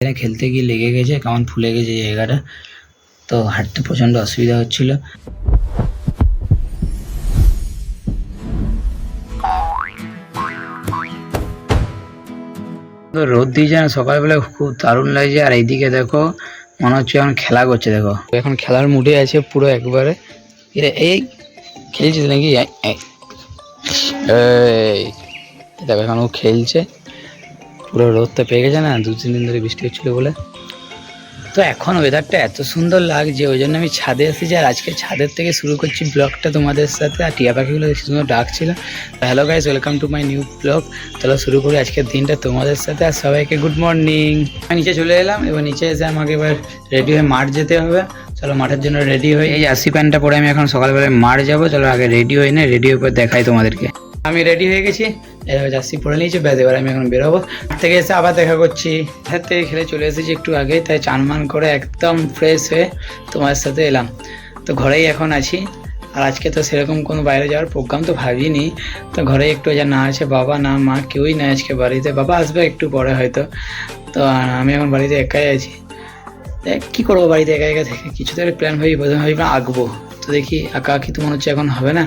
এখানে খেলতে গিয়ে লেগে গেছে, কেমন ফুলে গেছে জায়গাটা, তো হাঁটতে প্রচণ্ড অসুবিধা হচ্ছিল। রোদ দিয়েছে না সকালবেলা, খুব দারুণ লাগছে। আর এইদিকে দেখো মনে হচ্ছে এখন খেলা করছে, দেখো এখন খেলার মুডে আছে পুরো একবারে। এই খেলছিস নাকি? এই দেখো এখন ও খেলছে, পুরো রোদটা পেয়ে গেছে না, 2-3 দিন ধরে বৃষ্টি হচ্ছিল বলে। তো এখন ওয়েদারটা এত সুন্দর লাগছে, ওই জন্য আমি ছাদে এসেছি। আর আজকে ছাদের থেকে শুরু করছি ব্লগটা তোমাদের সাথে। আর টিয়া পাখিগুলো সুন্দর ডাকছিল। Hello guys, welcome to my new blog. চলো শুরু করি আজকের দিনটা তোমাদের সাথে। আর সবাইকে গুড মর্নিং। আমি নিচে চলে এলাম, এবার নিচে এসে আমাকে এবার রেডি হয়ে মাঠ যেতে হবে। চলো মাঠের জন্য রেডি হই। এই জার্সি প্যান্টটা পরে আমি এখন সকালবেলায় মাঠ যাবো। চলো আগে রেডি হই না, রেডি হয়ে পর দেখাই তোমাদেরকে। আমি রেডি হয়ে গেছি, এবার জার্সি পরে নিয়েছি, ব্যাস এবার আমি এখন বেরোবো। মাঠ থেকে এসে আবার দেখা করছি। হাত থেকে খেলে চলে এসেছি একটু আগে, তাই চান করে একদম ফ্রেশ হয়ে তোমার সাথে এলাম। তো ঘরেই এখন আছি। আর আজকে তো সেরকম কোনো বাইরে যাওয়ার প্রোগ্রাম তো ভাবিনি। তো ঘরে একটু যা না আছে বাবা না মা, কেউই না আজকে বাড়িতে। বাবা আসবে একটু পরে হয়তো। তো আমি এখন বাড়িতে একাই আছি। কী করবো বাড়িতে একা একা থেকে, কিছু তো একটা প্ল্যান ভাবি, প্রথমে ভাবি আঁকবো। তো দেখি আঁকা আঁকি তো মনে হচ্ছে এখন হবে না।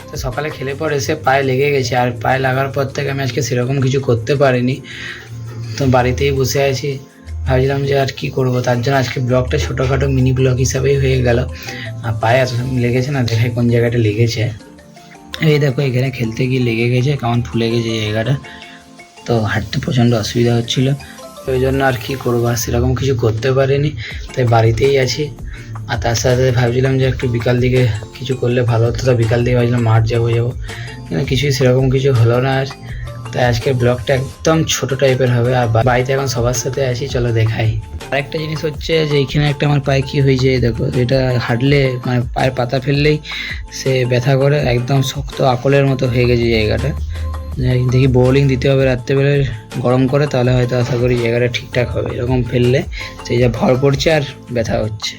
তো সকালে খেলে পর এসে পায়ে লেগে গেছে, আর পায়ে লাগার পর থেকে আমি আজকে সেরকম কিছু করতে পারিনি। তো বাড়িতেই বসে আছি, ভাবছিলাম যে আর কি করব, তার জন্য আজকে ব্লগটা ছোটোখাটো মিনি ব্লগ হিসাবেই হয়ে গেল। আর পায়ে এত লেগেছে না, দেখাই কোন জায়গাটা লেগেছে। এই দেখো এখানে খেলতে গিয়ে লেগে গেছে, কেমন ফুলে গেছে জায়গাটা, তো হাঁটতে প্রচণ্ড অসুবিধা হচ্ছিল। ওই জন্য আর কি করবো, আর সেরকম কিছু করতে পারিনি, তাই বাড়িতেই আছি। আর তার সাথে ভাবছিলাম যে একটু বিকাল দিকে কিছু করলে ভালো হতো। তো বিকাল দিকে ভাবছিলাম মাঠ যাবো কিন্তু কিছুই সেরকম কিছু হলো না। আর তাই আজকের ব্লগটা একদম ছোট টাইপের হবে। আর বাড়িতে এখন সবার সাথে আছি, চলো দেখাই। আরেকটা জিনিস হচ্ছে যে এইখানে একটা আমার পায়ে কী হয়েছে দেখো, এটা হাঁটলে মানে পায়ের পাতা ফেললেই সে ব্যথা করে, একদম শক্ত আকলের মতো হয়ে গেছে জায়গাটা। দেখি বোলিং দিতে হবে রাত্রেবেলা গরম করে, তাহলে হয়তো আশা করি জায়গাটা ঠিকঠাক হবে। এরকম ফেললে সেই যা ভর পড়ছে আর ব্যথা হচ্ছে।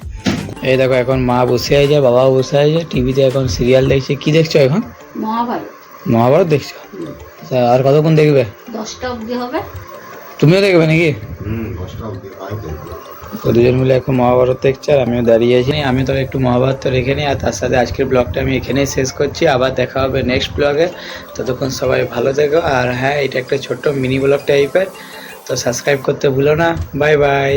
এই দেখো এখন মা বসে আছে, বাবাও বসে আছে, টিভিতে এখন সিরিয়াল দেখছে। কি দেখছো এখন? মহাভারত দেখছো? আর কতক্ষণ দেখবে? 10টা অবধি হবে। তুমিও দেখবে নাকি? তো দুজন মিলে এখন মহাভারত দেখছে, আর আমিও দাঁড়িয়ে আছি। আমি তো একটু মহাভারত রেখে নিই। আর তার সাথে আজকের ব্লগটা আমি এখানেই শেষ করছি, আবার দেখা হবে নেক্সট ব্লগে। ততক্ষণ সবাই ভালো থেকো। আর হ্যাঁ, এটা একটা ছোট্ট মিনি ব্লগ টাইপের, তো সাবস্ক্রাইব করতে ভুলো না। Bye bye.